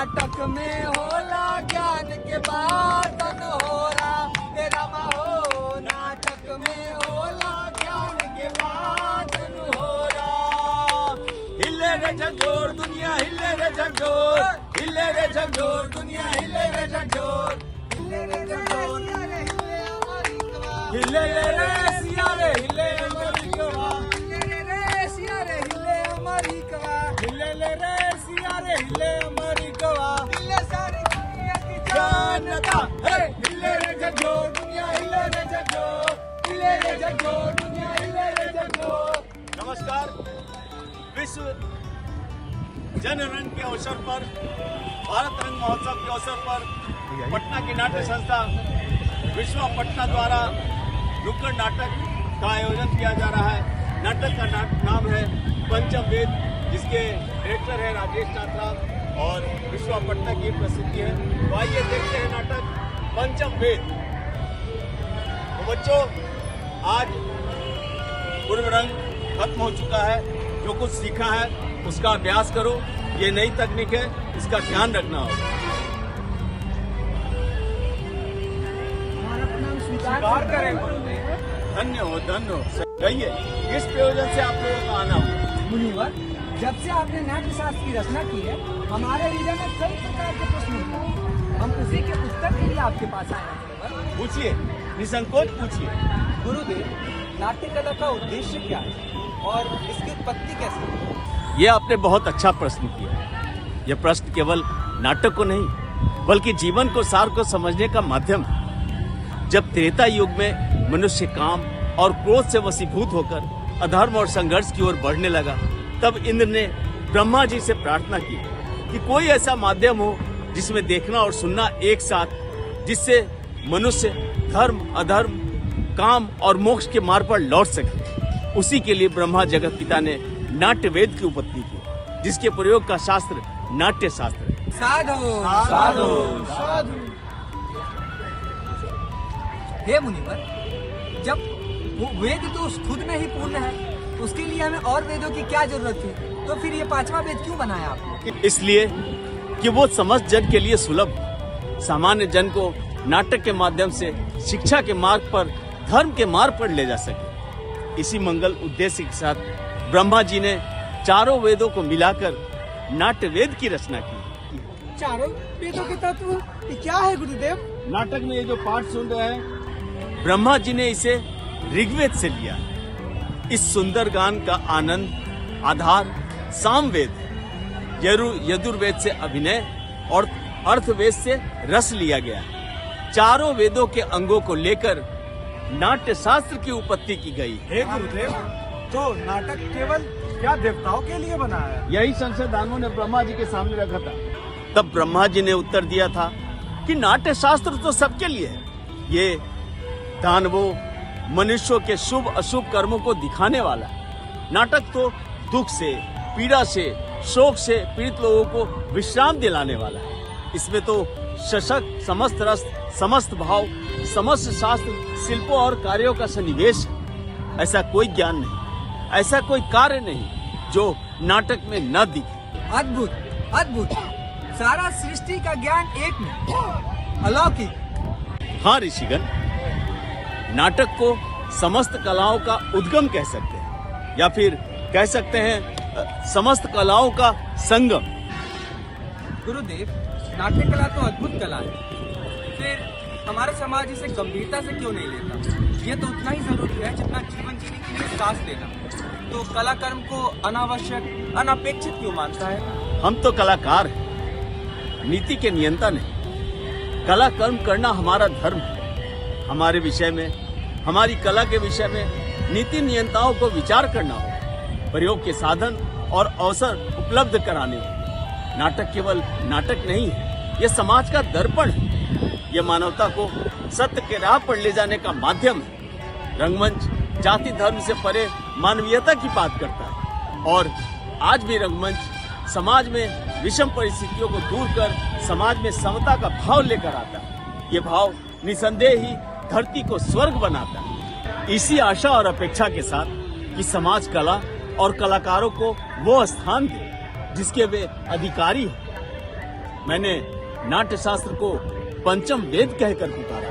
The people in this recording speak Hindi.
नाटक में होला ज्ञान के बातन होला हे रामा हो नाटक में होला ज्ञान के बातन होला। हिले रे झंझोर दुनिया हिले रे झंझोर हिले रे झंझोर दुनिया हिले रे झंझोर हिले रे झंझोर हिले रे सिया रे हिले अमरीकवा हिले रे सिया रे हिले अमरीकवा हिले रे सिया रे हिले अमरीकवा हिले सारी दुनिया की जनता हे हिले रे झंझोर दुनिया हिले रे झंझोर हिले रे झंझोर दुनिया हिले रे झंझोर। नमस्कार। विश्व जन रंग के अवसर पर भारत रंग महोत्सव के अवसर पर पटना की नाट्य संस्था विश्वा पटना द्वारा नुक्कड़ नाटक का आयोजन किया जा रहा है। नाटक का नाम है पंचम वेद, जिसके डायरेक्टर है राजेश चातरा और विश्वा पटना की प्रसिद्धि है। तो आइए देखते हैं नाटक पंचम वेद। तो बच्चों, आज पूर्व रंग खत्म हो चुका है। जो कुछ सीखा है उसका अभ्यास करो। ये नई तकनीक है, इसका ध्यान रखना होगा। स्वीकार करें। धन्य हो कहिए, किस प्रयोजन से आप लोगों का आना हुआ? मुनिवर, जब से आपने नाट्य शास्त्र की रचना की है हमारे हृदय में कई प्रकार के प्रश्न उठे हैं। हम उसी के उत्तर के लिए आपके पास आए हैं मुनिवर। पूछिए, निसंकोच पूछिए। गुरुदेव, नाट्य कला का उद्देश्य क्या है और इसकी उत्पत्ति कैसे हुई? ये आपने बहुत अच्छा प्रश्न किया। यह प्रश्न केवल नाटक को नहीं बल्कि जीवन को सार को समझने का माध्यम है। जब त्रेता युग में मनुष्य काम और क्रोध से वशीभूत होकर अधर्म और संघर्ष की ओर बढ़ने लगा, तब इंद्र ने ब्रह्मा जी से प्रार्थना की कि कोई ऐसा माध्यम हो जिसमें देखना और सुनना एक साथ, जिससे मनुष्य धर्म अधर्म काम और मोक्ष के मार्ग पर लौट सके। उसी के लिए ब्रह्मा जगत पिता ने नाट्य वेद की उत्पत्ति की, जिसके प्रयोग का शास्त्र नाट्य शास्त्र है। साधु साधु साधु। हे मुनिवर, जब वो वेद तो खुद में ही पूर्ण है, उसके लिए हमें और वेदों की क्या जरूरत है? तो फिर ये पांचवा वेद क्यों बनाया आपने? इसलिए कि वो समस्त जन के लिए सुलभ हो। सामान्य जन को नाटक के माध्यम से शिक्षा के मार्ग पर, धर्म के मार्ग पर ले जा सके। इसी मंगल उद्देश्य के साथ ब्रह्मा जी ने चारों वेदों को मिलाकर नाट्य वेद की रचना की। चारों वेदों के तत्व ये क्या है गुरुदेव? नाटक में ये जो पाठ सुन रहे हैं, ब्रह्मा जी ने इसे ऋग्वेद से लिया। इस सुंदर गान का आनंद आधार सामवेद, यजुर्वेद से अभिनय और अर्थवेद से रस लिया गया। चारों वेदों के अंगों को लेकर नाट्य शास्त्र की उत्पत्ति की गई। हे गुरुदेव, तो नाटक केवल क्या देवताओं के लिए बना है? यही संशयदानों ने ब्रह्मा जी के सामने रखा था। तब ब्रह्मा जी ने उत्तर दिया था कि नाट्य शास्त्र तो सबके लिए है। ये दानवों मनुष्यों के शुभ अशुभ कर्मों को दिखाने वाला है। नाटक तो दुख से, पीड़ा से, शोक से पीड़ित लोगों को विश्राम दिलाने वाला है। इसमें तो सशक्त समस्त रस, समस्त भाव, समस्त शास्त्र, शिल्पों और कार्यों का सन्निवेश है। ऐसा कोई ज्ञान नहीं, ऐसा कोई कार्य नहीं जो नाटक में न दिखे। अद्भुत अद्भुत, सारा सृष्टि का ज्ञान एक में, अलौकिक। हाँ ऋषिगण, नाटक को समस्त कलाओं का उद्गम कह सकते हैं, या फिर कह सकते हैं समस्त कलाओं का संगम। गुरुदेव, नाट्य कला तो अद्भुत कला है, फिर हमारा समाज इसे गंभीरता से क्यों नहीं लेता? ये तो उतना ही जरूरी है जितना जीवन जीने के लिए सांस लेना। तो कला कर्म को अनावश्यक, अनपेक्षित क्यों मानता है? हम तो कलाकार हैं, नीति के नियंता नहीं। कला कर्म करना हमारा धर्म है। हमारे विषय में, हमारी कला के विषय में नीति नियंताओं को विचार करना हो, प्रयोग के साधन और अवसर उपलब्ध कराने हो। नाटक केवल नाटक नहीं है, ये समाज का दर्पण है। ये मानवता को सत्य के राह पर ले जाने का माध्यम है। रंगमंच जाति धर्म से परे मानवीयता की बात करता है, और आज भी रंगमंच समाज में विषम परिस्थितियों को दूर कर समाज में समता का भाव लेकर आता है। ये भाव निसंदेह ही धरती को स्वर्ग बनाता है। इसी आशा और अपेक्षा के साथ कि समाज कला और कलाकारों को वो स्थान दे जिसके वे अधिकारी हो। मैंने नाट्य शास्त्र को पंचम वेद कहकर पुकारा।